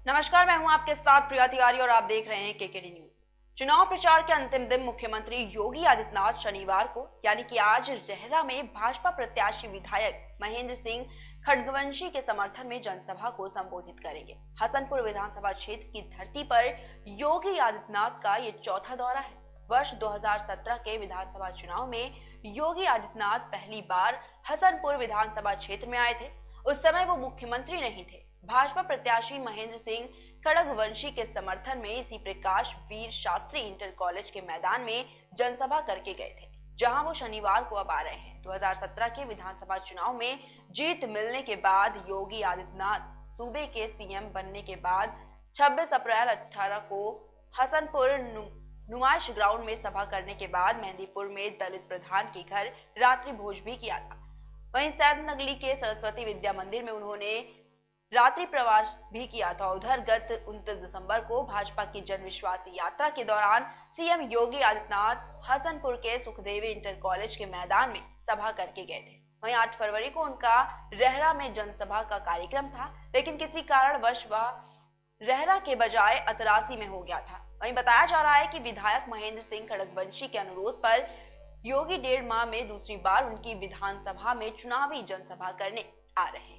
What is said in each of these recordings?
नमस्कार, मैं हूं आपके साथ प्रिया तिवारी और आप देख रहे हैं केकेडी न्यूज। चुनाव प्रचार के अंतिम दिन मुख्यमंत्री योगी आदित्यनाथ शनिवार को यानी कि आज रेहरा में भाजपा प्रत्याशी विधायक महेंद्र सिंह खड़गवंशी के समर्थन में जनसभा को संबोधित करेंगे। हसनपुर विधानसभा क्षेत्र की धरती पर योगी आदित्यनाथ का ये चौथा दौरा है। वर्ष 2017 के विधानसभा चुनाव में योगी आदित्यनाथ पहली बार हसनपुर विधानसभा क्षेत्र में आए थे। उस समय वो मुख्यमंत्री नहीं थे। भाजपा प्रत्याशी महेंद्र सिंह खड़गवंशी के समर्थन में इसी प्रकाश वीर शास्त्री इंटर कॉलेज के मैदान में जनसभा करके गए थे, जहां वो शनिवार को अब आ रहे हैं। 2017 के विधानसभा चुनाव में जीत मिलने के बाद योगी आदित्यनाथ सूबे के सीएम बनने के बाद 26 अप्रैल 18 को हसनपुर नुमाइश ग्राउंड में सभा करने के बाद मेहंदीपुर में दलित प्रधान के घर रात्रि भोज भी किया था। वहीं सैदनगली के सरस्वती विद्या मंदिर में उन्होंने रात्रि प्रवास भी किया था। उधर गत 29 दिसंबर को भाजपा की जन विश्वास यात्रा के दौरान सीएम योगी आदित्यनाथ हसनपुर के सुखदेवी इंटर कॉलेज के मैदान में सभा करके गए थे। वहीं 8 फरवरी को उनका रेहरा में जनसभा का कार्यक्रम था, लेकिन किसी कारणवश वह रेहरा के बजाय अतरासी में हो गया था। वहीं बताया जा रहा है कि विधायक महेंद्र सिंह खड़गवंशी के अनुरोध पर योगी 1.5 माह में दूसरी बार उनकी विधानसभा में चुनावी जनसभा करने आ रहे हैं।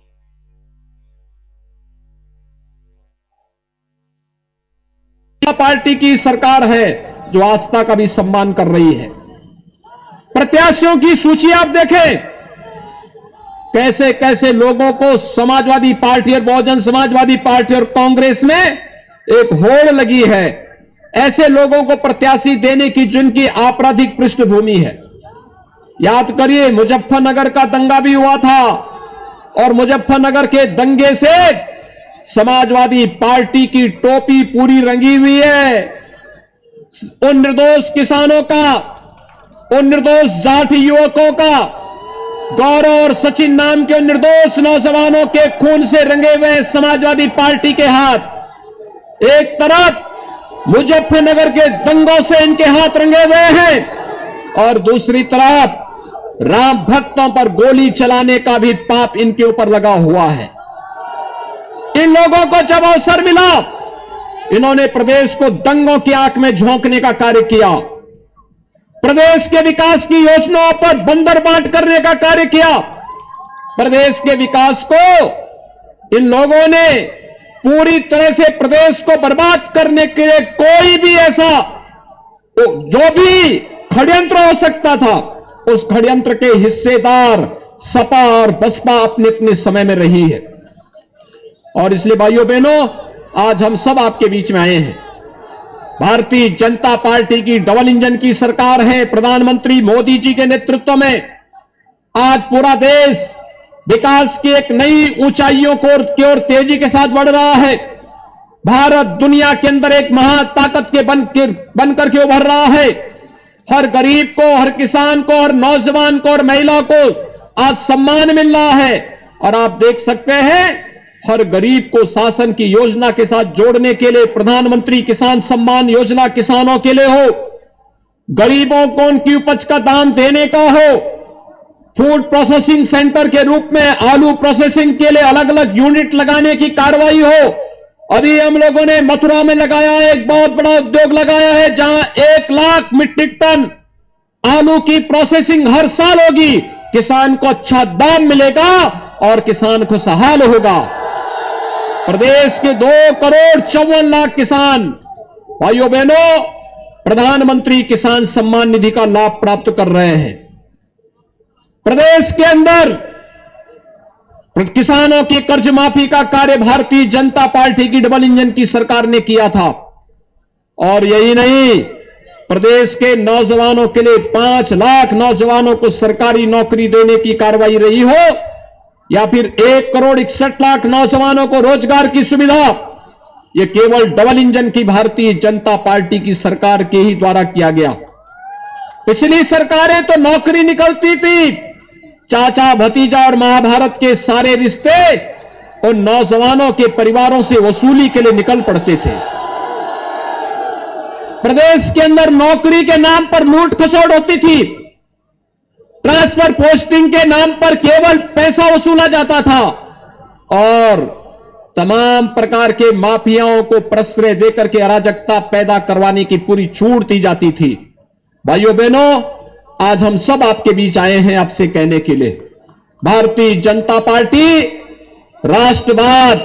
पार्टी की सरकार है जो आस्था का भी सम्मान कर रही है। प्रत्याशियों की सूची आप देखें, कैसे कैसे लोगों को समाजवादी पार्टी और बहुजन समाजवादी पार्टी और कांग्रेस में एक होड़ लगी है, ऐसे लोगों को प्रत्याशी देने की जिनकी आपराधिक पृष्ठभूमि है। याद करिए, मुजफ्फरनगर का दंगा भी हुआ था और मुजफ्फरनगर के दंगे से समाजवादी पार्टी की टोपी पूरी रंगी हुई है। उन निर्दोष किसानों का, उन निर्दोष जाट युवकों का, गौरव और सचिन नाम के निर्दोष नौजवानों के खून से रंगे हुए समाजवादी पार्टी के हाथ, एक तरफ मुजफ्फरनगर के दंगों से इनके हाथ रंगे हुए हैं और दूसरी तरफ राम भक्तों पर गोली चलाने का भी पाप इनके ऊपर लगा हुआ है। इन लोगों को जब अवसर मिला, इन्होंने प्रदेश को दंगों की आंख में झोंकने का कार्य किया, प्रदेश के विकास की योजनाओं पर बंदर बांट करने का कार्य किया। प्रदेश के विकास को इन लोगों ने पूरी तरह से प्रदेश को बर्बाद करने के लिए कोई भी ऐसा जो भी षड्यंत्र हो सकता था, उस षड्यंत्र के हिस्सेदार सपा और बसपा अपने अपने समय में रही है। और इसलिए भाइयों बहनों, आज हम सब आपके बीच में आए हैं। भारतीय जनता पार्टी की डबल इंजन की सरकार है। प्रधानमंत्री मोदी जी के नेतृत्व में आज पूरा देश विकास की एक नई ऊंचाइयों की ओर तेजी के साथ बढ़ रहा है। भारत दुनिया के अंदर एक महाताकत के बनकर के उभर रहा है। हर गरीब को, हर किसान को, हर नौजवान को और महिला को आज सम्मान मिल रहा है। और आप देख सकते हैं, हर गरीब को शासन की योजना के साथ जोड़ने के लिए प्रधानमंत्री किसान सम्मान योजना किसानों के लिए हो, गरीबों को उनकी उपज का दाम देने का हो, फूड प्रोसेसिंग सेंटर के रूप में आलू प्रोसेसिंग के लिए अलग अलग यूनिट लगाने की कार्रवाई हो। अभी हम लोगों ने मथुरा में लगाया है, एक बहुत बड़ा उद्योग लगाया है, जहां 1 लाख मीट्रिक टन आलू की प्रोसेसिंग हर साल होगी। किसान को अच्छा दाम मिलेगा और किसान खुशहाल होगा। प्रदेश के 2,54,00,000 किसान भाइयों बहनों प्रधानमंत्री किसान सम्मान निधि का लाभ प्राप्त कर रहे हैं। प्रदेश के अंदर किसानों की कर्ज माफी का कार्य भारतीय जनता पार्टी की डबल इंजन की सरकार ने किया था। और यही नहीं, प्रदेश के नौजवानों के लिए 5 लाख नौजवानों को सरकारी नौकरी देने की कार्रवाई रही हो, या फिर 1,61,00,000 नौजवानों को रोजगार की सुविधा, यह केवल डबल इंजन की भारतीय जनता पार्टी की सरकार के ही द्वारा किया गया। पिछली सरकारें तो नौकरी निकलती थी, चाचा भतीजा और महाभारत के सारे रिश्ते उन नौजवानों के परिवारों से वसूली के लिए निकल पड़ते थे। प्रदेश के अंदर नौकरी के नाम पर लूट खसोट होती थी, ट्रांसफर पोस्टिंग के नाम पर केवल पैसा वसूला जाता था और तमाम प्रकार के माफियाओं को प्रश्रय देकर के अराजकता पैदा करवाने की पूरी छूट दी जाती थी। भाइयों बहनों, आज हम सब आपके बीच आए हैं आपसे कहने के लिए, भारतीय जनता पार्टी राष्ट्रवाद,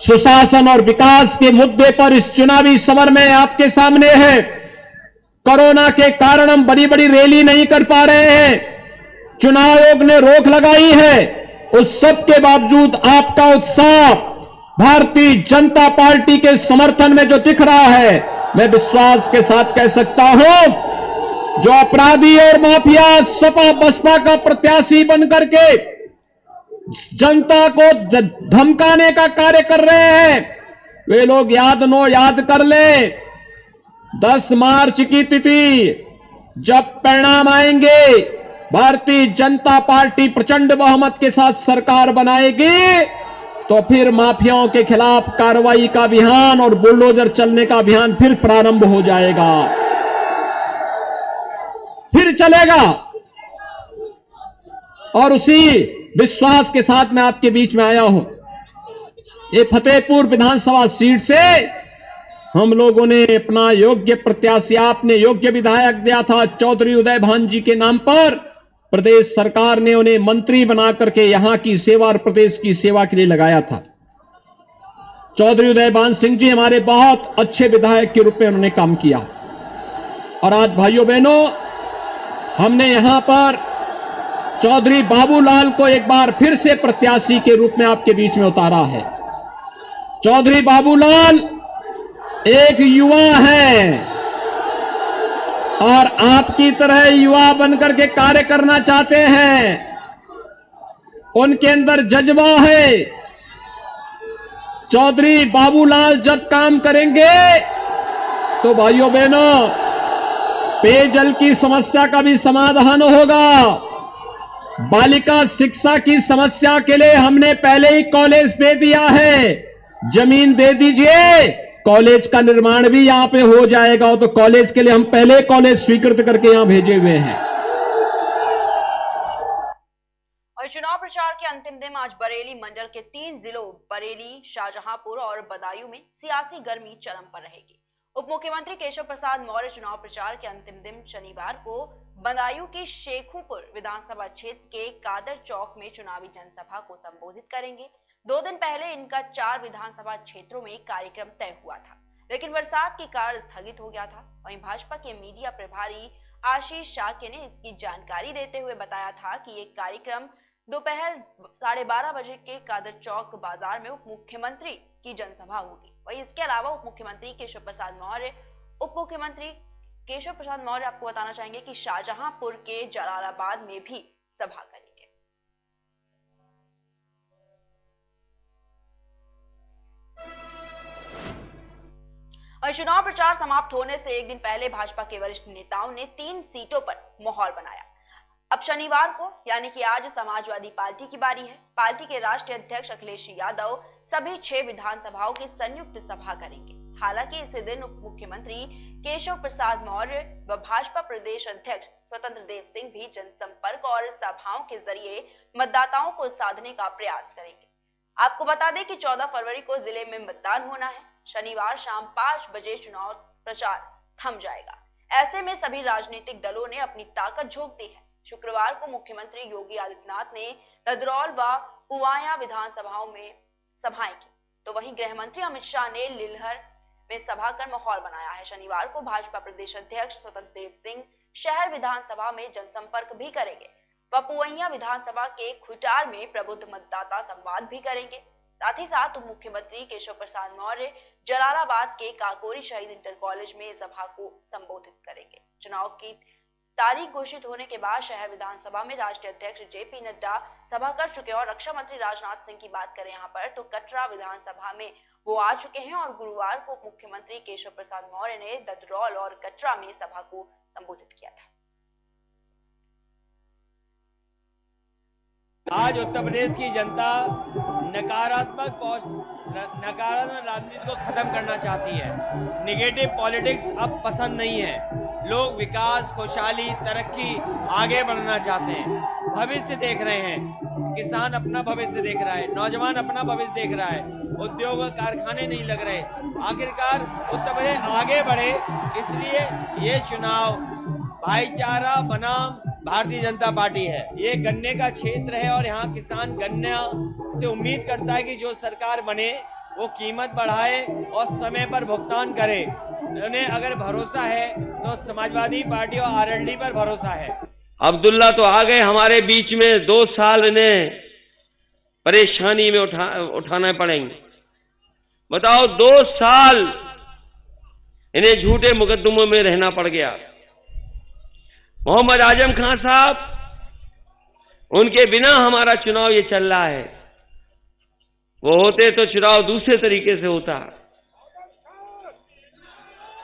सुशासन और विकास के मुद्दे पर इस चुनावी समर में आपके सामने है। कोरोना के कारण हम बड़ी बड़ी रैली नहीं कर पा रहे हैं, चुनाव आयोग ने रोक लगाई है, उस सब के बावजूद आपका उत्साह भारतीय जनता पार्टी के समर्थन में जो दिख रहा है, मैं विश्वास के साथ कह सकता हूं, जो अपराधी और माफिया सपा बसपा का प्रत्याशी बनकर के जनता को धमकाने का कार्य कर रहे हैं, वे लोग याद कर ले 10 मार्च की तिथि, जब परिणाम आएंगे, भारतीय जनता पार्टी प्रचंड बहुमत के साथ सरकार बनाएगी, तो फिर माफियाओं के खिलाफ कार्रवाई का अभियान और बुलडोजर चलने का अभियान फिर प्रारंभ हो जाएगा, फिर चलेगा। और उसी विश्वास के साथ मैं आपके बीच में आया हूं। ये फतेहपुर विधानसभा सीट से हम लोगों ने अपना योग्य प्रत्याशी, आपने योग्य विधायक दिया था चौधरी उदय भान जी के नाम पर, प्रदेश सरकार ने उन्हें मंत्री बना करके यहां की सेवा और प्रदेश की सेवा के लिए लगाया था। चौधरी उदय भान सिंह जी हमारे बहुत अच्छे विधायक के रूप में उन्होंने काम किया। और आज भाइयों बहनों, हमने यहां पर चौधरी बाबूलाल को एक बार फिर से प्रत्याशी के रूप में आपके बीच में उतारा है। चौधरी बाबूलाल एक युवा है और आपकी तरह युवा बनकर के कार्य करना चाहते हैं, उनके अंदर जज्बा है। चौधरी बाबूलाल जब काम करेंगे तो भाइयों बहनों, पेयजल की समस्या का भी समाधान होगा। बालिका शिक्षा की समस्या के लिए हमने पहले ही कॉलेज दे दिया है, जमीन दे दीजिए, कॉलेज का निर्माण भी यहां पे हो जाएगा। तो कॉलेज के लिए हम पहले कॉलेज स्वीकृत करके यहां भेजे हुए हैं। और चुनाव प्रचार के अंतिम दिन आज बरेली मंडल के 3 जिलों बरेली, शाहजहांपुर और बदायूं में सियासी गर्मी चरम पर रहेगी। उप मुख्यमंत्री केशव प्रसाद मौर्य चुनाव प्रचार के अंतिम दिन शनिवार को बदायूं की शेखुपुर विधानसभा क्षेत्र के कादर चौक में चुनावी जनसभा को संबोधित करेंगे। 2 दिन पहले इनका 4 विधानसभा क्षेत्रों में कार्यक्रम तय हुआ था, लेकिन बरसात के कारण स्थगित हो गया था। वहीं भाजपा के मीडिया प्रभारी आशीष शाक्य ने इसकी जानकारी देते हुए बताया था कि ये कार्यक्रम दोपहर 12:30 बजे के कादर चौक बाजार में उप मुख्यमंत्री की जनसभा होगी। वहीं इसके अलावा उप मुख्यमंत्री केशव प्रसाद मौर्य आपको बताना चाहेंगे कि शाहजहांपुर के जलालाबाद में भी सभा करेंगे। और चुनाव प्रचार समाप्त होने से एक दिन पहले भाजपा के वरिष्ठ नेताओं ने 3 सीटों पर मोहर बनाया। अब शनिवार को यानी कि आज समाजवादी पार्टी की बारी है। पार्टी के राष्ट्रीय अध्यक्ष अखिलेश यादव सभी 6 विधानसभाओं की संयुक्त सभा करेंगे। हालांकि इसी दिन उप मुख्यमंत्री केशव प्रसाद मौर्य व भाजपा प्रदेश अध्यक्ष स्वतंत्र देव सिंह भी जनसंपर्क और सभाओं के जरिए मतदाताओं को साधने का प्रयास करेंगे। आपको बता दें कि 14 फरवरी को जिले में मतदान होना है। शनिवार शाम 5 बजे चुनाव प्रचार थम जाएगा। ऐसे में सभी राजनीतिक दलों ने अपनी ताकत झोंक दी है। शुक्रवार को मुख्यमंत्री योगी आदित्यनाथ ने ददरौल व पुवाया विधानसभाओं में सभाएं की, तो वहीं गृह मंत्री अमित शाह ने लिलहर में सभा कर माहौल बनाया है। शनिवार को भाजपा प्रदेश अध्यक्ष स्वतंत्र देव सिंह शहर विधानसभा में जनसंपर्क भी करेंगे व पुवैया विधानसभा के खुटार में प्रबुद्ध मतदाता संवाद भी करेंगे। साथ ही साथ उप मुख्यमंत्री केशव प्रसाद मौर्य जलालाबाद के काकोरी शहीद इंटर कॉलेज में सभा को संबोधित करेंगे। चुनाव की तारीख घोषित होने के बाद शहर विधानसभा में राष्ट्रीय अध्यक्ष जेपी नड्डा सभा कर चुके हैं। और रक्षा मंत्री राजनाथ सिंह की बात करें यहाँ पर, तो कटरा विधानसभा में वो आ चुके हैं और गुरुवार को मुख्यमंत्री केशव प्रसाद मौर्य ने ददरौल और कटरा में सभा को संबोधित किया था। आज उत्तर प्रदेश की जनता नकारात्मक राजनीति को खत्म करना चाहती है। निगेटिव पॉलिटिक्स अब पसंद नहीं है। लोग विकास, खुशहाली, तरक्की, आगे बढ़ना चाहते हैं। भविष्य देख रहे हैं। किसान अपना भविष्य देख रहा है, नौजवान अपना भविष्य देख रहा है। उद्योग कारखाने नहीं लग रहे। आखिरकार उत्तर प्रदेश आगे बढ़े, इसलिए ये चुनाव भाईचारा बनाम भारतीय जनता पार्टी है। ये गन्ने का क्षेत्र है और यहाँ किसान गन्ना से उम्मीद करता है कि जो सरकार बने वो कीमत बढ़ाए और समय पर भुगतान करे। उन्हें अगर भरोसा है तो समाजवादी पार्टी और आरएलडी पर भरोसा है। अब्दुल्ला तो आ गए हमारे बीच में, 2 साल इन्हें परेशानी में उठाने पड़ेंगे। बताओ, 2 साल इन्हें झूठे मुकदमों में रहना पड़ गया। मोहम्मद आजम खान साहब, उनके बिना हमारा चुनाव ये चल रहा है। वो होते तो चुनाव दूसरे तरीके से होता।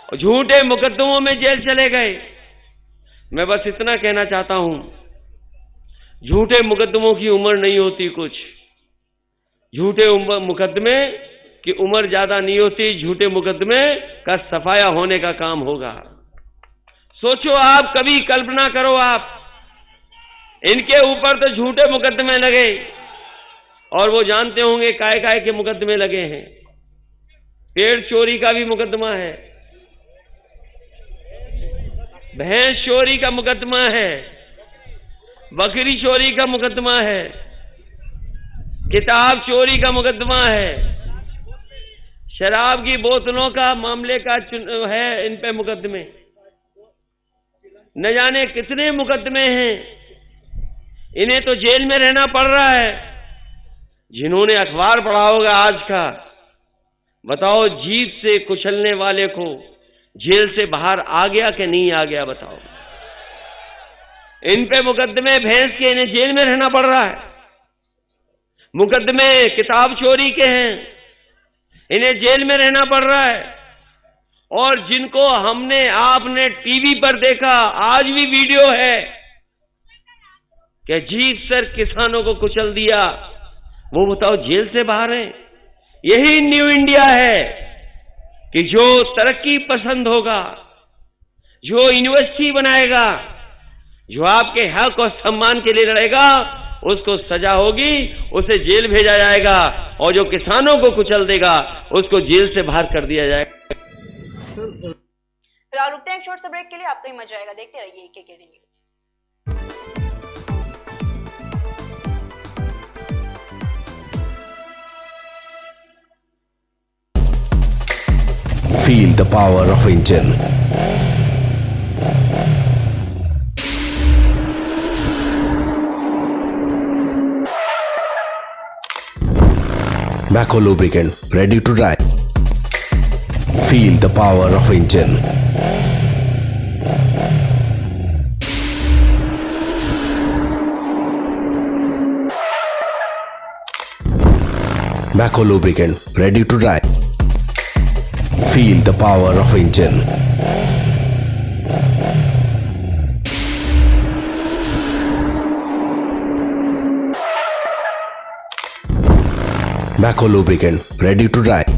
झूठे मुकदमों में जेल चले गए। मैं बस इतना कहना चाहता हूं, झूठे मुकदमों की उम्र नहीं होती कुछ। झूठे मुकदमे की उम्र ज्यादा नहीं होती। झूठे मुकदमे का सफाया होने का काम होगा। सोचो आप, कभी कल्पना करो आप, इनके ऊपर तो झूठे मुकदमे लगे और वो जानते होंगे काय के मुकदमे लगे हैं। पेड़ चोरी का भी मुकदमा है, भैंस चोरी का मुकदमा है, बकरी चोरी का मुकदमा है, किताब चोरी का मुकदमा है, शराब की बोतलों का मामले का है इन पे मुकदमे। न जाने कितने मुकदमे हैं। इन्हें तो जेल में रहना पड़ रहा है। जिन्होंने अखबार पढ़ा होगा आज का, बताओ जीत से कुचलने वाले को जेल से बाहर आ गया कि नहीं आ गया? बताओ। इन पे मुकदमे भैंस के, इन्हें जेल में रहना पड़ रहा है। मुकदमे किताब चोरी के हैं, इन्हें जेल में रहना पड़ रहा है। और जिनको हमने आपने टीवी पर देखा, आज भी वीडियो है कि जीत सर किसानों को कुचल दिया, वो बताओ जेल से बाहर हैं। यही न्यू इंडिया है कि जो तरक्की पसंद होगा, जो यूनिवर्सिटी बनाएगा, जो आपके हक और सम्मान के लिए लड़ेगा, उसको सजा होगी, उसे जेल भेजा जाएगा। और जो किसानों को कुचल देगा, उसको जेल से बाहर कर दिया जाएगा। फिलहाल रुकते हैं एक छोटे से ब्रेक के लिए। आपको ही मजा आएगा, देखते रहिए KKD news. Feel the power of engine. Bako lubricant, ready to drive. Feel the power of engine. Bako lubricant, ready to drive. Feel the power of engine. Bako lubricant, ready to drive.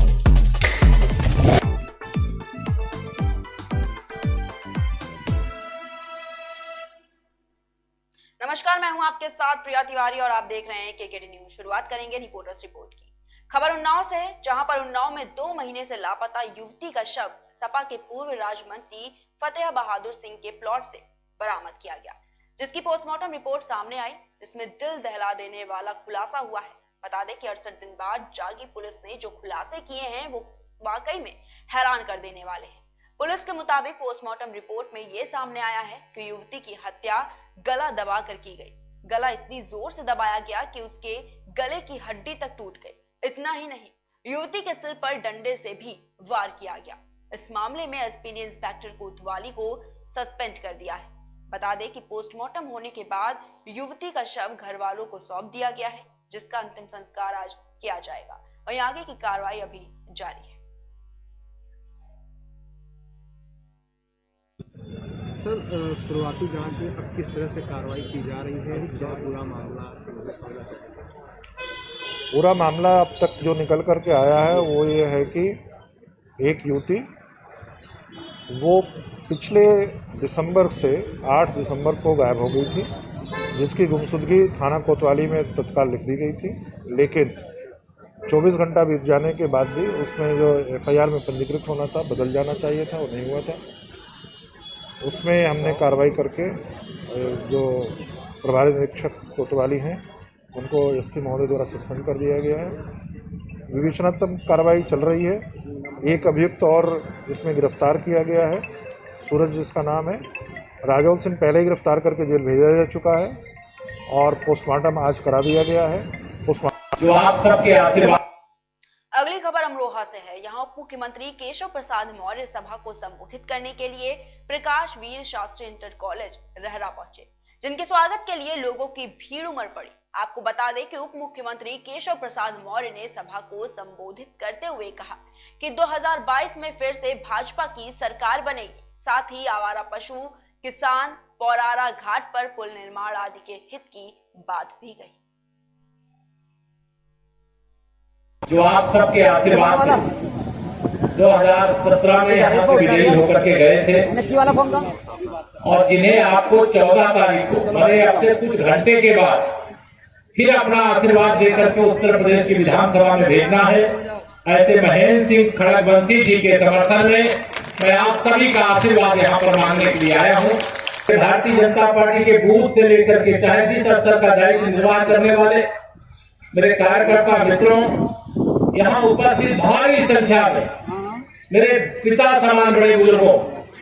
नमस्कार, मैं हूं आपके साथ प्रिया तिवारी और आप देख रहे हैं केकेडी न्यूज। शुरुआत करेंगे रिपोर्टर्स रिपोर्ट की। खबर उन्नाव से है, जहां पर उन्नाव में 2 महीने से लापता युवती का शव सपा के पूर्व राज्य मंत्री फतेह बहादुर सिंह के प्लॉट से बरामद किया गया, जिसकी पोस्टमार्टम रिपोर्ट सामने आई, जिसमें दिल दहला देने वाला खुलासा हुआ है। बता दें कि 68 दिन बाद जागी पुलिस ने जो खुलासे किए हैं वो वाकई में हैरान कर देने वाले हैं। पुलिस के मुताबिक पोस्टमार्टम रिपोर्ट में ये सामने आया है कि युवती की हत्या गला दबा कर की गई। गला इतनी जोर से दबाया गया कि उसके गले की हड्डी तक टूट गई। इतना ही नहीं, युवती के सिर पर डंडे से भी वार किया गया। इस मामले में एसपी ने इंस्पेक्टर कोतवाली को सस्पेंड कर दिया है। बता दें कि पोस्टमार्टम होने के बाद युवती का शव घर वालों को सौंप दिया गया है, जिसका अंतिम संस्कार आज किया जाएगा। वहीं आगे की कार्रवाई अभी जारी है। सर, शुरुआती जांच में अब किस तरह से कार्रवाई की जा रही है? क्या पूरा मामला अब तक जो निकल करके आया है वो ये है कि एक युवती वो पिछले दिसंबर से 8 दिसंबर को गायब हो गई थी, जिसकी गुमशुदगी थाना कोतवाली में तत्काल लिख दी गई थी। लेकिन 24 घंटा बीत जाने के बाद भी उसमें जो FIR में पंजीकृत होना था, बदल जाना चाहिए था, वो नहीं हुआ था। उसमें हमने कार्रवाई करके जो प्रभारी निरीक्षक कोतवाली हैं उनको SP महोदय द्वारा सस्पेंड कर दिया गया है। विवेचनात्मक कार्रवाई चल रही है। एक अभियुक्त और इसमें गिरफ्तार किया गया है, सूरज जिसका नाम है। राघव सिंह पहले ही गिरफ्तार करके जेल भेजा जा चुका है और पोस्टमार्टम आज करा दिया गया है। जो आप सबके आशीर्वाद। अगली खबर अमरोहा से है। यहाँ उप मुख्यमंत्री केशव प्रसाद मौर्य सभा को संबोधित करने के लिए प्रकाश वीर शास्त्री इंटर कॉलेज रहरा पहुंचे, जिनके स्वागत के लिए लोगों की भीड़ उमड़ पड़ी। आपको बता दें कि उप मुख्यमंत्री केशव प्रसाद मौर्य ने सभा को संबोधित करते हुए कहा कि 2022 में फिर से भाजपा की सरकार बनेगी। साथ ही आवारा पशु, किसान, पौरारा घाट पर पुल निर्माण आदि के हित की बात भी कही। जो आप सबके आशीर्वाद से 2017 में यहाँ से विजयी होकर के गए थे और जिन्हें आपको 14 तारीख को मैंने अब से कुछ घंटे के बाद फिर अपना आशीर्वाद देकर के उत्तर प्रदेश की विधानसभा में भेजना है, ऐसे महेंद्र सिंह खड़गवंशी जी के समर्थन में मैं आप सभी का आशीर्वाद यहाँ पर मांगने के लिए आया हूँ। भारतीय जनता पार्टी के बूथ से लेकर के चाहे जिस स्तर का दायित्व निर्वाह करने वाले मेरे कार्यकर्ता मित्रों, यहाँ उपस्थित भारी संख्या में मेरे पिता समान बड़े बुजुर्गों,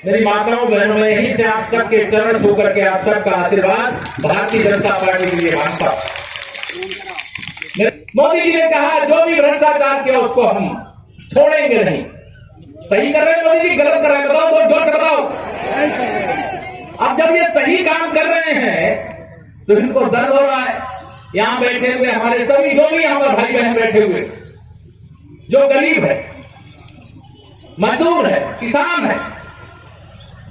मेरी माताओं बहनों, मैं यहीं से आप सबके चरण छू करके आप सबका आशीर्वाद भारतीय जनता पार्टी के लिए मांगता हूं। मोदी जी ने कहा जो भी भ्रष्टाचार किया उसको हम छोड़ेंगे नहीं। सही कर रहे हैं मोदी जी, गलत कर रहे हैं? बताओ तो जोर बताओ। अब जब ये सही काम कर रहे हैं तो इनको दर्द हो रहा है। यहाँ बैठे हुए हमारे सभी जो भी यहाँ पर भाई बहन बैठे हुए, जो गरीब है, मजदूर है, किसान है,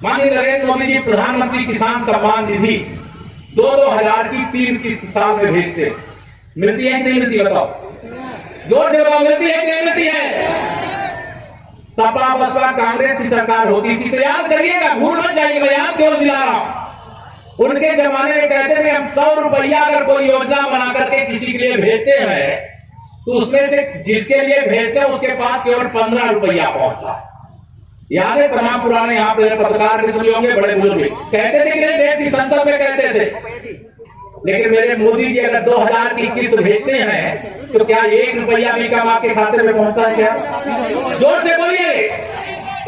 माननीय नरेंद्र मोदी जी प्रधानमंत्री किसान सम्मान निधि 2-2 की 3 किस्त साल में भेजते, मिलती है कि नहीं मिलती? बताओ जोर से बताओ, मिलती है कि नहीं मिलती है? सपा बसपा कांग्रेस की सरकार होती थी तो याद करिएगा, भूल मत जाइए, मैं याद क्यों दिला रहा हूं। उनके जमाने में कहते थे हम 100 रुपया अगर कोई योजना बना करके किसी के लिए भेजते हैं तो उसमें से जिसके लिए भेजते हैं उसके पास केवल 15 रुपया पहुंचता है। याद है? तमाम पुराने यहाँ पे पत्रकार भी होंगे, बड़े बुजुर्ग कहते थे कि नहीं, देश की संसद में कहते थे। लेकिन मेरे मोदी जी अगर 2000 की किस्त भेजते हैं तो क्या 1 रुपया भी कम आपके खाते में पहुंचता है क्या? जोर से बोलिए।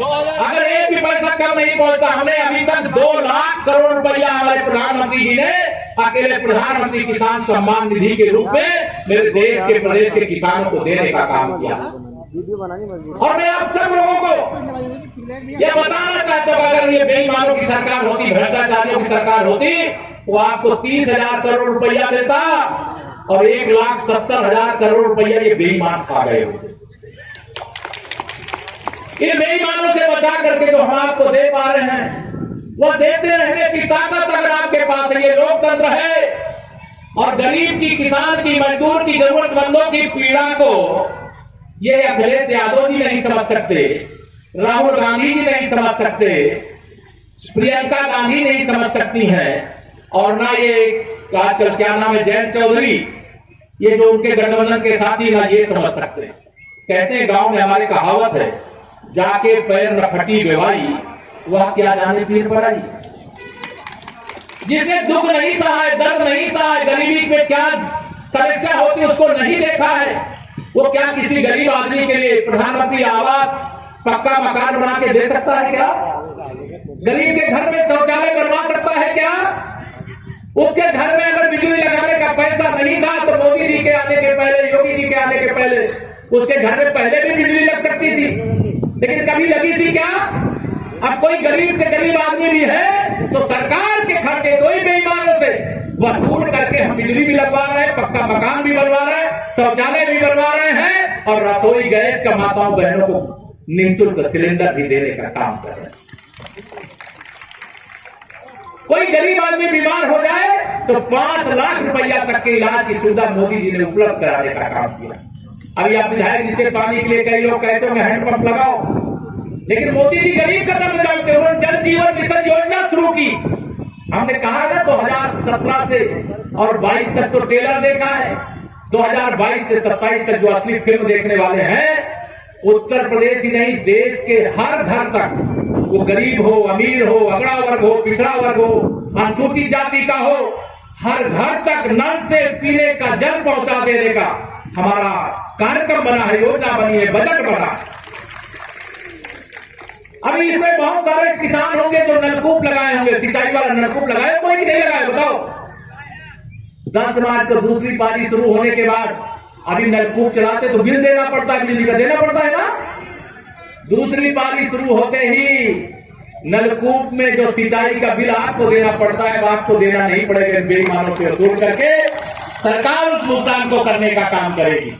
अगर 1 भी पैसा कम नहीं पहुंचता। हमने अभी तक 2 लाख करोड़ रुपया हमारे प्रधानमंत्री जी ने अकेले प्रधानमंत्री किसान सम्मान निधि के रूप में मेरे देश के प्रदेश के किसानों को देने का काम किया। और मैं आप सब लोगों को यह बताना चाहता हूं, अगर ये बेईमानों की सरकार होती, भ्रष्टाचारियों की सरकार होती, वो आपको 30,000 करोड़ रुपया देता और 1,70,000 करोड़ रुपया ये बेईमान खा गए होते। इन बेईमानों से बचा करके जो हम आपको दे पा रहे हैं वो देते रहने की ताकत अगर आपके पास है, ये लोकतंत्र है। और गरीब की, किसान की, मजदूर की, जरूरतमंदों की पीड़ा को ये अखिलेश यादव जी नहीं समझ सकते, राहुल गांधी जी नहीं समझ सकते, प्रियंका गांधी नहीं समझ सकती हैं, और ना ये आजकल क्या नाम है, जयंत चौधरी, ये जो उनके गठबंधन के साथी ना ये समझ सकते। कहते हैं गांव में हमारे कहावत है, जाके पैर न फटी बेवाई वह क्या जाने पीर पड़ाई। जिसने दुख नहीं सहा है, दर्द नहीं सहा है, गरीबी में क्या समस्या होती उसको नहीं देखा है, वो क्या किसी गरीब आदमी के लिए प्रधानमंत्री आवास पक्का मकान बना के दे सकता है क्या? गरीब के घर में शौचालय बनवा सकता है क्या? उसके घर में अगर बिजली लगाने का पैसा नहीं था तो मोदी जी के आने के पहले, योगी जी के आने के पहले उसके घर में पहले भी बिजली लग सकती थी, लेकिन कभी लगी थी क्या? अब कोई गरीब से गरीब आदमी भी है तो सरकार के खर्चे कोई बेईमानों से वसूल करके हम बिजली भी लगवा रहे हैं, पक्का मकान भी बनवा रहे हैं, शौचालय भी बनवा रहे हैं और रसोई गैस का माताओं बहनों को निःशुल्क सिलेंडर भी देने का काम कर रहे हैं। कोई गरीब आदमी बीमार हो जाए तो 5 लाख रुपया तक के इलाज की सुविधा मोदी जी ने उपलब्ध कराने का काम किया। अभी आप विधायक जिससे पानी के लिए कई लोग कहते हैं हैंडपंप लगाओ, लेकिन मोदी जी गरीब कदम लगाते, उन्होंने जल जीवन मिशन योजना शुरू की। हमने कहा था 2017 से और 22 तक तो टेलर देखा है, 2022 से 27 तक जो असली फिल्म देखने वाले हैं, उत्तर प्रदेश ही नहीं देश के हर घर तक, वो गरीब हो, अमीर हो, अगड़ा वर्ग हो, पिछड़ा वर्ग हो, अनुसूचित जाति का हो, हर घर तक नल से पीने का जल पहुंचा देने का हमारा कार्यक्रम बना है, योजना बनी है, बजट बना है। अभी इसमें बहुत सारे किसान होंगे जो नलकूप लगाए होंगे, सिंचाई वाला नलकूप लगाए, कोई नहीं लगाए, बताओ। 10 मार्च को दूसरी पारी शुरू होने के बाद अभी नलकूप चलाते तो बिल देना पड़ता है, बिजली का देना पड़ता है ना। दूसरी पारी शुरू होते ही नलकूप में जो सिंचाई का बिल आपको देना पड़ता है, आपको देना नहीं पड़ेगा, बेईमानों से वसूल करके सरकार उस भुगतान को करने का काम करेगी।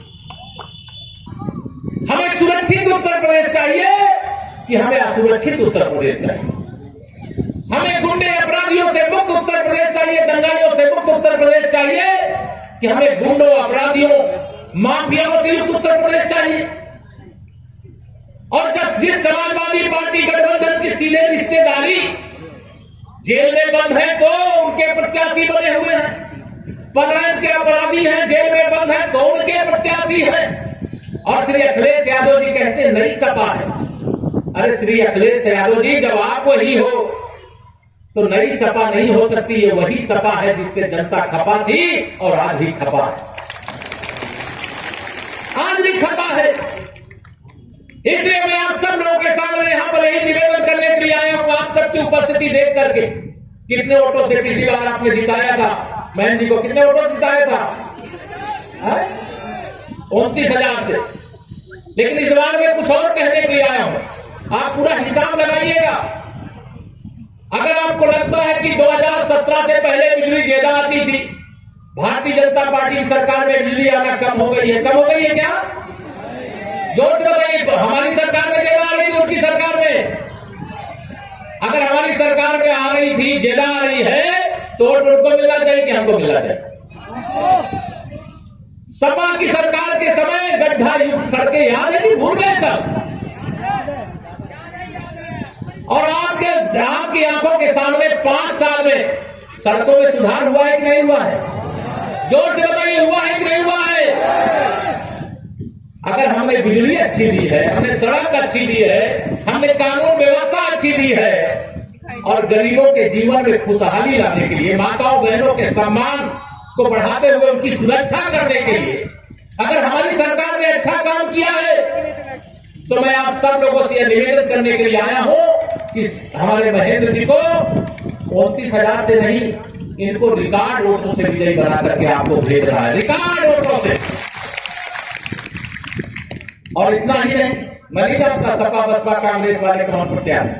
हमें सुरक्षित उत्तर प्रदेश चाहिए कि हमें असुरक्षित उत्तर प्रदेश चाहिए? हमें गुंडे अपराधियों से मुक्त उत्तर प्रदेश चाहिए, दंगाइयों से मुक्त उत्तर प्रदेश चाहिए कि हमें गुंडों, अपराधियों, माफियाओं से युक्त उत्तर प्रदेश चाहिए? और जिस समाजवादी पार्टी गठबंधन की सीधे रिश्तेदारी जेल में बंद है तो उनके प्रत्याशी बने हुए हैं, पलायन के अपराधी हैं, जेल में बंद है तो उनके प्रत्याशी हैं। और श्री अखिलेश यादव जी कहते हैं नई सपा है। अरे श्री अखिलेश यादव जी, जब आप वही हो तो नई सपा नहीं हो सकती, ये वही सपा है जिससे जनता खपा थी और आज भी खपा है, आज भी खपा है। इसलिए मैं आप सब लोगों के सामने यहां पर यही निवेदन करने के लिए आया हूं, आप सबकी उपस्थिति देख करके। कितने वोटों से पिछली बार आपने जिताया था? मैन जी को कितने वोटों से जिताया था? 29,000 से। लेकिन इस बार मैं कुछ और कहने के लिए आया हूं, आप पूरा हिसाब लगाइएगा। अगर आपको लगता है कि 2017 से पहले बिजली ज्यादा आती थी, भारतीय जनता पार्टी की सरकार में बिजली आना कम हो गई है, कम हो गई है क्या? जोर से बताइए, हमारी सरकार में ज्यादा आ रही थी, उनकी सरकार में? अगर हमारी सरकार में आ रही थी, ज्यादा आ रही है, तो वोट उनको मिलना चाहिए कि हमको मिलना चाहिए? सपा की सरकार के समय गड्ढा युक्त सड़कें याद है कि भूल गए सब? और आपकी आंखों के सामने 5 साल में सड़कों में सुधार हुआ है कि नहीं हुआ है? जोर से बताइए, हुआ है कि नहीं हुआ है? अगर हमने बिजली अच्छी दी है, हमने सड़क अच्छी दी है, हमने कानून व्यवस्था अच्छी दी है और गरीबों के जीवन में खुशहाली लाने के लिए, माताओं बहनों के सम्मान को बढ़ाते हुए उनकी सुरक्षा करने के लिए अगर हमारी सरकार ने अच्छा काम किया है, तो मैं आप सब लोगों से यह निवेदन करने के लिए आया हूं कि हमारे महेंद्र जी को 29,000 से नहीं, इनको रिकॉर्ड वोटों से विजयी बना करके आपको भेज रहा है, रिकॉर्ड वोटों से। और इतना ही नहीं, मैं नहीं जानता सपा बसपा कांग्रेस वाले कौन प्रत्याशी,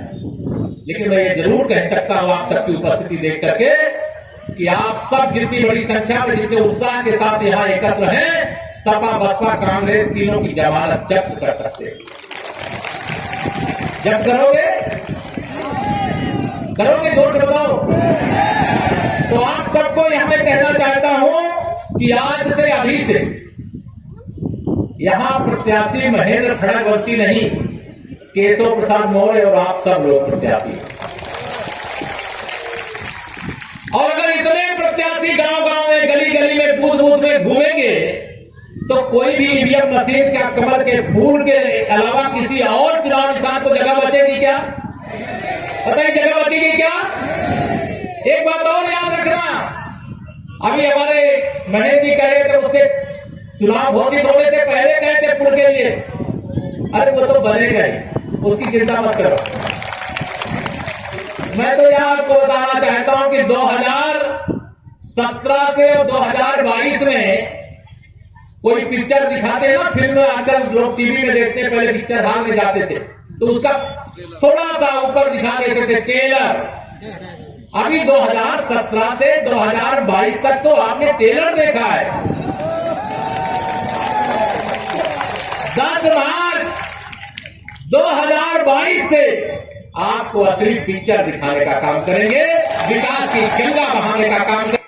लेकिन मैं ये जरूर कह सकता हूं आप सबकी उपस्थिति देख करके कि आप सब जितनी बड़ी संख्या में, जितने उत्साह के साथ यहां एकत्र हैं, सपा बसपा कांग्रेस तीनों की जमानत जब्त कर सकते हैं। जब करोगे जोर से बताओ। तो आप सबको यहां मैं कहना चाहता हूं कि आज से, अभी से यहां प्रत्याशी महेंद्र खड़गवंशी नहीं, केशव प्रसाद मौर्य और आप सब लोग प्रत्याशी। और अगर इतने प्रत्याशी गांव-गांव में, गली-गली में, बूथ-बूथ में घूमेंगे तो कोई भी ईवीएम मशीन क्या, कमल के फूल के अलावा किसी और चुनाव निशान को जगह बचेगी क्या? बताइए, जगह बचेगी क्या? एक बात और याद रखना, अभी हमारे महेंद्र जी कह रहे थे, उससे चुनाव घोषित होने से पहले कहे थे पुल के लिए, अरे वो तो बनेगा ही, उसकी चिंता मत करो। मैं तो यहां आपको बताना चाहता हूं कि 2017 से 2022 में कोई पिक्चर दिखाते हैं ना, फिल्म आजकल लोग टीवी में देखते हैं, पहले पिक्चर हॉल में जाते थे तो उसका थोड़ा सा ऊपर दिखा देते थे ट्रेलर। अभी 2017 से 2022 तक तो आपने ट्रेलर देखा है। 10 मार्च 2022 से आपको असली पिक्चर दिखाने का काम करेंगे, विकास की गंगा बहाने का काम करेंगे।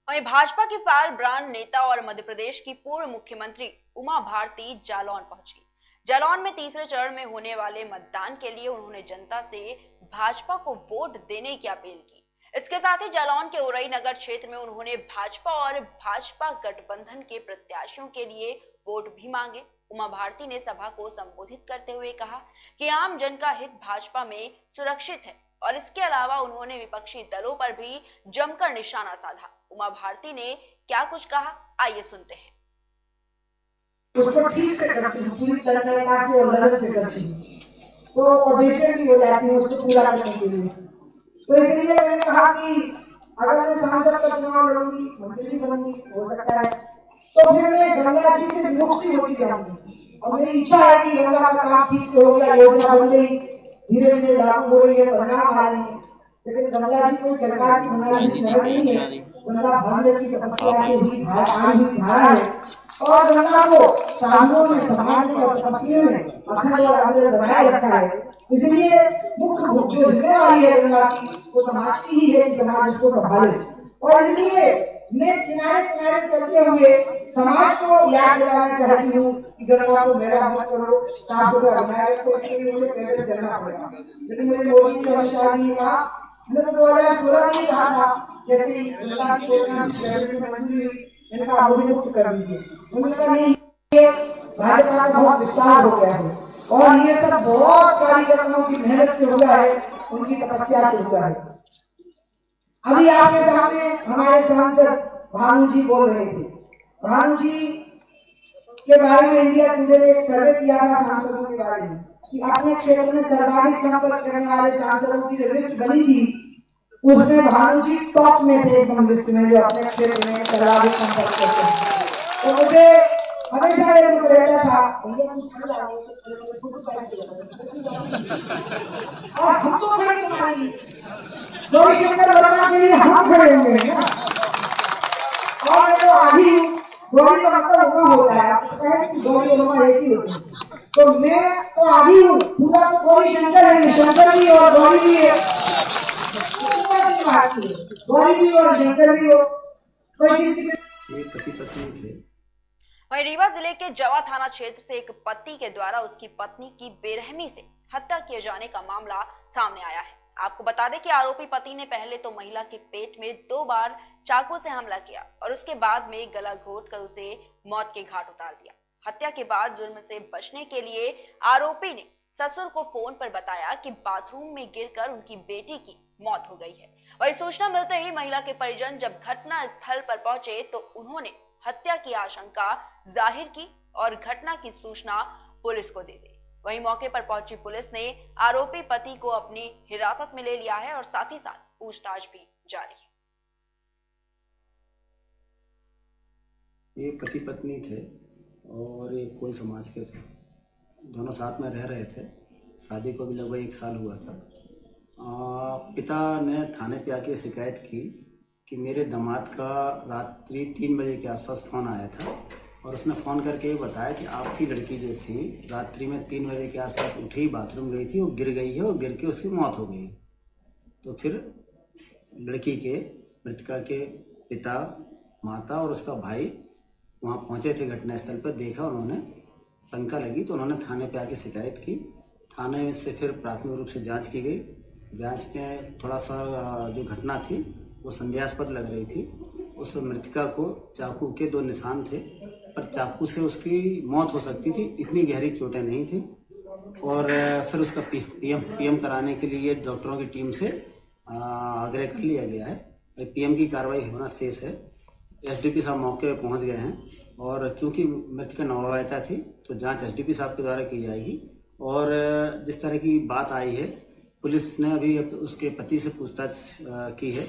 वहीं भाजपा की फायर ब्रांड नेता और मध्य प्रदेश की पूर्व मुख्यमंत्री उमा भारती जालौन पहुंची। जालौन में तीसरे चरण में होने वाले मतदान के लिए उन्होंने जनता से भाजपा को वोट देने की अपील की। इसके साथ ही जालौन के उरई नगर क्षेत्र में उन्होंने भाजपा और भाजपा गठबंधन के प्रत्याशियों के लिए वोट भी मांगे। उमा भारती ने सभा को संबोधित करते हुए कहा कि आम जन का हित भाजपा में सुरक्षित है और इसके अलावा उन्होंने विपक्षी दलों पर भी जमकर निशाना साधा। उमा भारती ने क्या कुछ कहा, आइए सुनते हैं। उसको ठीक से करती हूँ, पूरी तरीका से और लगन से करती हूँ, तो और बेचैन भी हो जाती हूँ उसको पूरा करने के लिए। तो इसलिए मैंने कहा कि अगर मैं सांसद का चुनाव लड़ूंगी, मंत्री बनूंगी, हो सकता है तो फिर मैं गंगा जी से मुक्ति होती जाऊंगी। और मेरी इच्छा है कि गंगा का काम ठीक से हो गया, योजना बन गई, धीरे धीरे लागू हो रही है, परिणाम आ रहे हैं। लेकिन गंगा जी कोई सरकार की बनाई हुई घर नहीं है, गंगा भागीरथ की तपस्या से हुई धारा है और गंगा को साधुओं ने, समाज ने और तपस्वियों ने अखंड और अविरल बनाए रखा है। इसलिए मुख्य जो जिम्मेवारी है गंगा की, वो समाज की ही है कि समाज उसको संभाले। और इसलिए मैं किनारे किनारे चलते हुए समाज को याद दिलाना चाहती हूँ कि गंगा को मेरा मत करो, साफ सुथरा बनाए रखो। इसलिए मुझे पैदल चलना पड़ेगा। लेकिन मुझे मोदी जी और शाह जी ने कहा, मैंने तो 2016 में ही कहा था, जैसे ही गंगा की योजना मंजूरी हुई, इनका अभिमुक्त कर दीजिए। उन्होंने कहा नहीं, भाजपा का बहुत विस्तार हो गया है और ये सब बहुत कार्यकर्ताओं की मेहनत से हुआ है, उनकी तपस्या से हुआ है। अभी आपके सामने हमारे सांसद भानु जी बोल रहे थे। भानु जी के बारे में इंडिया टुडे ने एक सर्वे किया था सांसदों के बारे में कि अपने क्षेत्र में सर्वाधिक संपर्क करने वाले सांसदों की जो लिस्ट बनी थी, उसमें भानु जी टॉप में थे एकदम लिस्ट में, जो अपने क्षेत्र में सर्वाधिक संपर्क करते हैं। तो मुझे हमेशा ये दुख रहता था, भैया तुम खड़े आओ, और हम तो खड़े तुम्हारी गौरीशंकर वर्मा के लिए हम खड़े हुए हैं ना। और मैं तो आधी हूँ, गौरी का मतलब उतना होता है, आपको पता है कि गौरी वर्मा एक ही होती है, तो मैं तो आधी हूँ, पूरा तो गौरीशंकर है, शंकर भी और गौरी भी है, गौरी भी और शंकर भी हो, कोई चीज ये पति पत्नी थे। वहीं रीवा जिले के जवा थाना क्षेत्र से एक पति के द्वारा उसकी पत्नी की बेरहमी से हत्या किए जाने का मामला सामने आया है। आपको बता दें कि आरोपी पति ने पहले तो महिला के पेट में 2 बार चाकू से हमला किया और उसके बाद में गला घोंटकर उसे मौत के घाट उतार दिया। हत्या के बाद जुर्म से बचने के लिए आरोपी ने ससुर को फोन पर बताया कि बाथरूम में गिरकर उनकी बेटी की मौत हो गई है। वही सूचना मिलते ही महिला के परिजन जब घटना स्थल पर पहुंचे तो उन्होंने हत्या की आशंका जाहिर की और घटना की सूचना पुलिस को दे दी। वहीं मौके पर पहुंची पुलिस ने आरोपी पति को अपनी हिरासत में ले लिया है और साथ ही साथ पूछताछ भी जारी है। ये पति पत्नी थे और ये कोल समाज के थे, दोनों साथ में रह रहे थे। शादी को भी लगभग 1 साल हुआ था। पिता ने थाने पे आके शिकायत की कि मेरे दामाद का रात्रि 3 बजे के आसपास फ़ोन आया था और उसने फ़ोन करके ये बताया कि आपकी लड़की जो थी रात्रि में 3 बजे के आसपास उठी, बाथरूम गई थी, वो गिर गई है और गिर के उसकी मौत हो गई। तो फिर लड़की के मृतका के पिता, माता और उसका भाई वहाँ पहुँचे थे घटनास्थल पर। देखा उन्होंने, शंका लगी तो उन्होंने थाने पे आके शिकायत की। थाने में से फिर प्राथमिक रूप से जांच की गई। जांच में थोड़ा सा जो घटना थी वो संदेहास्पद लग रही थी। उस मृतका को चाकू के 2 निशान थे, पर चाकू से उसकी मौत हो सकती थी, इतनी गहरी चोटें नहीं थी। और फिर उसका पीएम कराने के लिए डॉक्टरों की टीम से आग्रह कर लिया गया है। पीएम की कार्रवाई होना शेष है। एसडीपी साहब मौके पर पहुंच गए हैं और क्योंकि मृतका नवविवाहिता थी तो जांच एसडीपी साहब के द्वारा की जाएगी। और जिस तरह की बात आई है, पुलिस ने अभी उसके पति से पूछताछ की है,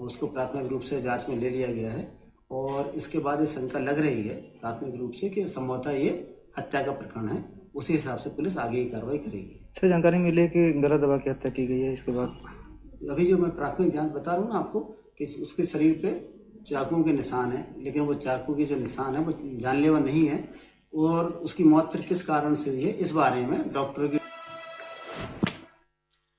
उसको प्राथमिक रूप से जांच में ले लिया गया है और इसके बाद ये शंका लग रही है प्राथमिक रूप से कि संभवतः ये हत्या का प्रकरण है। उसी हिसाब से पुलिस आगे की कार्रवाई करेगी। सर, जानकारी मिली कि गला दबा के हत्या की गई है। इसके बाद अभी जो मैं प्राथमिक जांच बता रहा हूँ ना आपको कि उसके शरीर पे चाकू के निशान है, लेकिन वो चाकू के जो निशान है वो जानलेवा नहीं है और उसकी मौत फिर किस कारण से हुई है इस बारे में डॉक्टर की।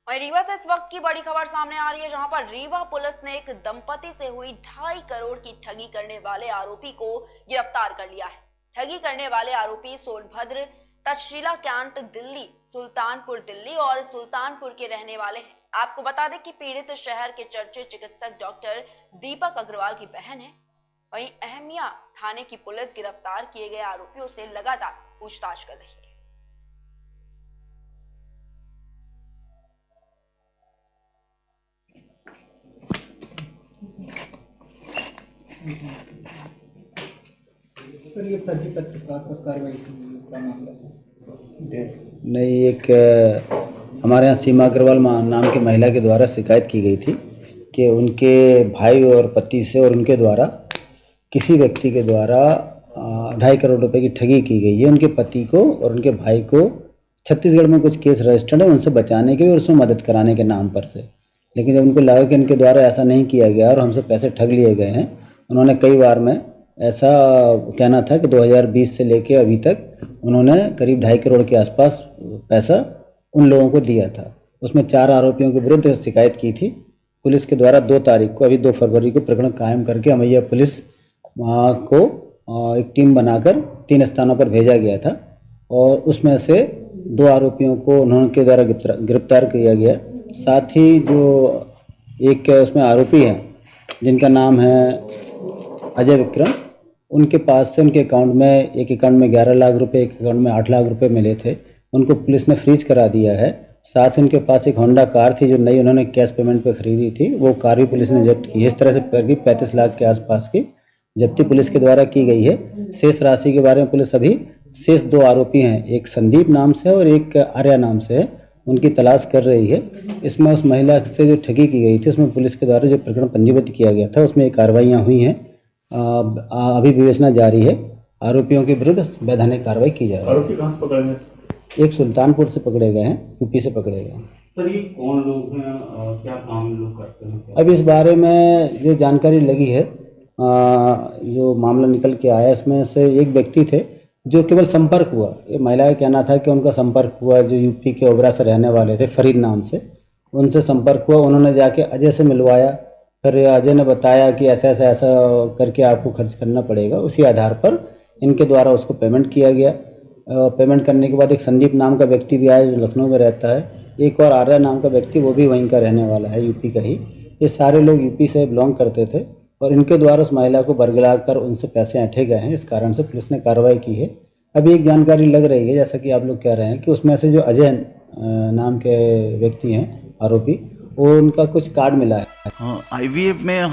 वहीं रीवा से इस वक्त की बड़ी खबर सामने आ रही है, जहां पर रीवा पुलिस ने एक दंपति से हुई 2.5 करोड़ की ठगी करने वाले आरोपी को गिरफ्तार कर लिया है। ठगी करने वाले आरोपी सोनभद्र, तक्षशिला कैंट दिल्ली, सुल्तानपुर दिल्ली और सुल्तानपुर के रहने वाले हैं। आपको बता दें कि पीड़ित शहर के चर्चित चिकित्सक डॉक्टर दीपक अग्रवाल की बहन है। वहीं अहमिया थाने की पुलिस गिरफ्तार किए गए आरोपियों से लगातार पूछताछ कर रही है। सर, ये फर्जी पत्रकार पर कार्रवाई का मामला है। नहीं, एक हमारे यहाँ सीमा अग्रवाल नाम की महिला के द्वारा शिकायत की गई थी कि उनके भाई और पति से और उनके द्वारा किसी व्यक्ति के द्वारा 2.5 करोड़ रुपए की ठगी की गई है। उनके पति को और उनके भाई को छत्तीसगढ़ में कुछ केस रजिस्टर्ड है उनसे बचाने के और उसमें मदद कराने के नाम पर से। लेकिन जब उनको लगा कि इनके द्वारा ऐसा नहीं किया गया और हमसे पैसे ठग लिए गए हैं, उन्होंने कई बार में ऐसा कहना था कि 2020 से लेके अभी तक उन्होंने करीब 2.5 करोड़ के आसपास पैसा उन लोगों को दिया था। उसमें 4 आरोपियों के विरुद्ध शिकायत की थी। पुलिस के द्वारा 2 तारीख को, अभी 2 फरवरी को प्रकरण कायम करके अमैया पुलिस को एक टीम बनाकर 3 स्थानों पर भेजा गया था और उसमें से 2 आरोपियों को उनके द्वारा गिरफ्तार किया गया। साथ ही जो एक उसमें आरोपी हैं जिनका नाम है अजय विक्रम, उनके पास से उनके अकाउंट में, एक अकाउंट में 11 लाख रुपए, एक अकाउंट में 8 लाख रुपए मिले थे। उनको पुलिस ने फ्रीज करा दिया है। साथ ही उनके पास एक होंडा कार थी जो नई उन्होंने कैश पेमेंट पे खरीदी थी, वो कार भी पुलिस ने जब्त की है। इस तरह से करीब 35 लाख के आसपास की जब्ती पुलिस के द्वारा की गई है। शेष राशि के बारे में पुलिस अभी शेष 2 आरोपी हैं, एक संदीप नाम से और एक आर्या नाम से है, उनकी तलाश कर रही है। इसमें उस महिला से जो ठगी की गई थी उसमें पुलिस के द्वारा जो प्रकरण पंजीबद्ध किया गया था उसमें कार्रवाइयाँ हुई हैं। अभी विवेचना जारी है। आरोपियों के विरुद्ध वैधानिक कार्रवाई की जा रही है। आरोपी कहाँ पकड़े गए? एक सुल्तानपुर से पकड़े गए हैं, यूपी से पकड़े गए हैं। सर, ये कौन लोग हैं और क्या काम लोग करते हैं? अब इस बारे में जो जानकारी लगी है, जो मामला निकल के आया, इसमें से एक व्यक्ति थे जो केवल संपर्क हुआ। ये महिला का कहना था कि उनका संपर्क हुआ, जो यूपी के ओबरा से रहने वाले थे, फरीद नाम से, उनसे संपर्क हुआ। उन्होंने जाके अजय से मिलवाया। फिर अजय ने बताया कि ऐसा करके आपको खर्च करना पड़ेगा। उसी आधार पर इनके द्वारा उसको पेमेंट किया गया। पेमेंट करने के बाद एक संदीप नाम का व्यक्ति भी आया जो लखनऊ में रहता है। एक और आर्या नाम का व्यक्ति, वो भी वहीं का रहने वाला है, यूपी का ही। ये सारे लोग यूपी से बिलोंग करते थे और इनके द्वारा उस महिला को बरगला कर उनसे पैसे ऐंठे गए हैं। इस कारण से पुलिस ने कार्रवाई की है। अभी एक जानकारी लग रही है, जैसा कि आप लोग कह रहे हैं, कि उसमें से जो अजय नाम के व्यक्ति हैं आरोपी, वो उनका कुछ कार्ड मिला है। आईवीएफ में